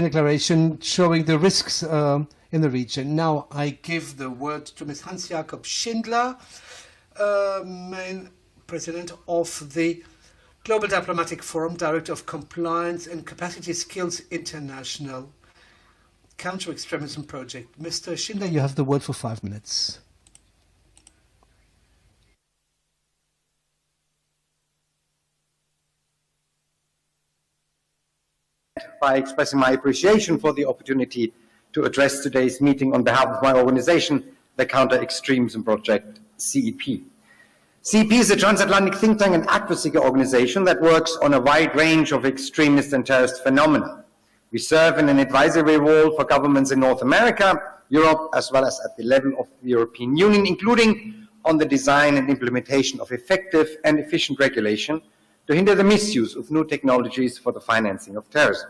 declaration showing the risks in the region. Now I give the word to Ms. Hans-Jakob Schindler, main president of the Global Diplomatic Forum, Director of Compliance and Capacity Skills International Counter-Terrorism Project. Mr. Schindler, you have the word for 5 minutes. By expressing my appreciation for the opportunity to address today's meeting on behalf of my organization, the Counter-Extremism Project, CEP. CEP is a transatlantic think tank and advocacy organization that works on a wide range of extremist and terrorist phenomena. We serve in an advisory role for governments in North America, Europe, as well as at the level of the European Union, including on the design and implementation of effective and efficient regulation to hinder the misuse of new technologies for the financing of terrorism.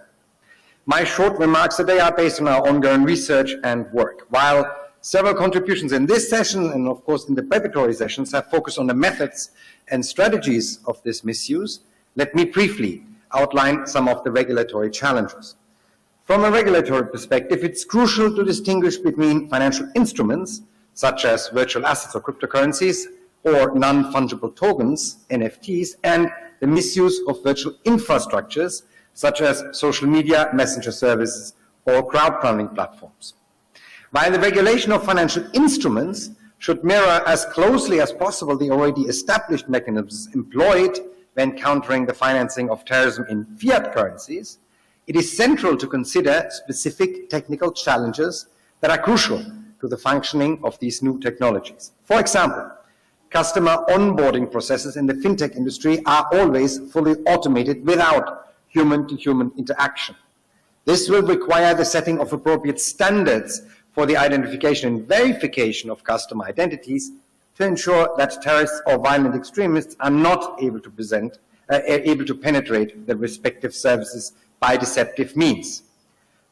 My short remarks today are based on our ongoing research and work. While several contributions in this session and of course in the preparatory sessions have focused on the methods and strategies of this misuse, let me briefly outline some of the regulatory challenges. From a regulatory perspective, it's crucial to distinguish between financial instruments, such as virtual assets or cryptocurrencies, or non-fungible tokens, NFTs, and the misuse of virtual infrastructures, such as social media, messenger services, or crowdfunding platforms. While the regulation of financial instruments should mirror as closely as possible the already established mechanisms employed when countering the financing of terrorism in fiat currencies, it is central to consider specific technical challenges that are crucial to the functioning of these new technologies. For example, customer onboarding processes in the fintech industry are always fully automated without human-to-human interaction. This will require the setting of appropriate standards for the identification and verification of customer identities to ensure that terrorists or violent extremists are not able to penetrate the respective services by deceptive means.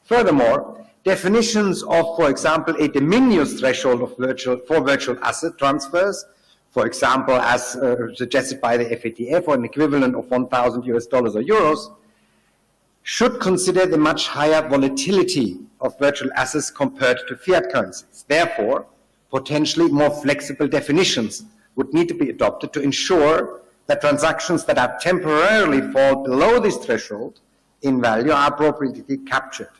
Furthermore, definitions of, for example, a de minimis threshold of virtual asset transfers, for example, as suggested by the FATF, or an equivalent of $1,000 or euros, should consider the much higher volatility of virtual assets compared to fiat currencies. Therefore, potentially more flexible definitions would need to be adopted to ensure that transactions that are temporarily fall below this threshold in value are appropriately captured.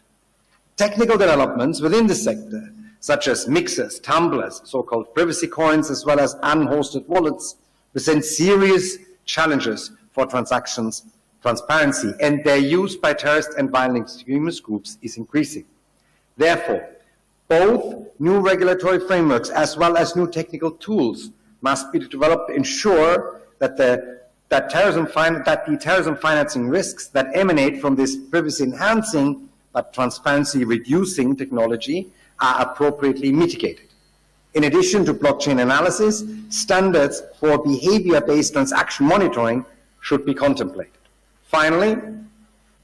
Technical developments within the sector, such as mixers, tumblers, so-called privacy coins, as well as unhosted wallets, present serious challenges for transactions transparency, and their use by terrorist and violent extremist groups is increasing. Therefore, both new regulatory frameworks as well as new technical tools must be developed to ensure that the terrorism financing risks that emanate from this privacy-enhancing but transparency-reducing technology are appropriately mitigated. In addition to blockchain analysis, standards for behavior-based transaction monitoring should be contemplated. Finally,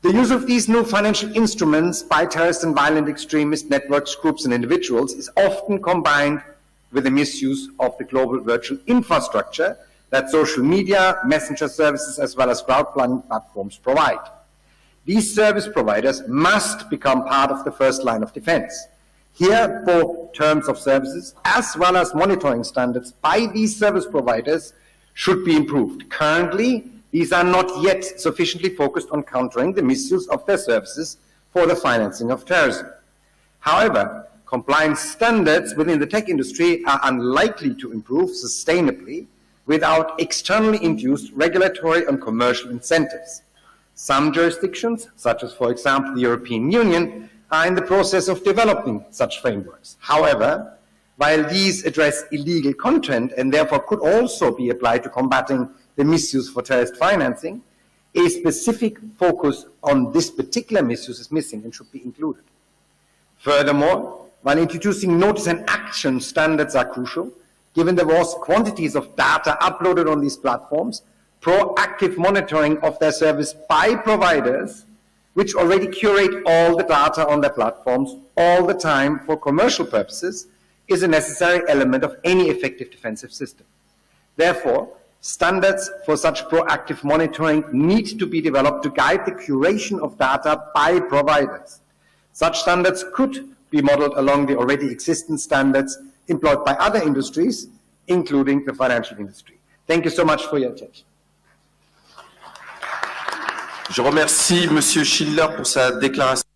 the use of these new financial instruments by terrorist and violent extremist networks, groups, and individuals is often combined with the misuse of the global virtual infrastructure that social media, messenger services, as well as crowdfunding platforms provide. These service providers must become part of the first line of defense. Here, both terms of services as well as monitoring standards by these service providers should be improved. Currently, these are not yet sufficiently focused on countering the misuse of their services for the financing of terrorism. However, compliance standards within the tech industry are unlikely to improve sustainably without externally induced regulatory and commercial incentives. Some jurisdictions, such as, for example, the European Union, are in the process of developing such frameworks. However, while these address illegal content and therefore could also be applied to combating the misuse for terrorist financing, a specific focus on this particular misuse is missing and should be included. Furthermore, while introducing notice and action standards are crucial, given the vast quantities of data uploaded on these platforms, proactive monitoring of their service by providers, which already curate all the data on their platforms all the time for commercial purposes, is a necessary element of any effective defensive system. Therefore, standards for such proactive monitoring need to be developed to guide the curation of data by providers. Such standards could be modeled along the already existing standards employed by other industries, including the financial industry. Thank you so much for your attention. Je remercie Monsieur Schindler pour sa déclaration.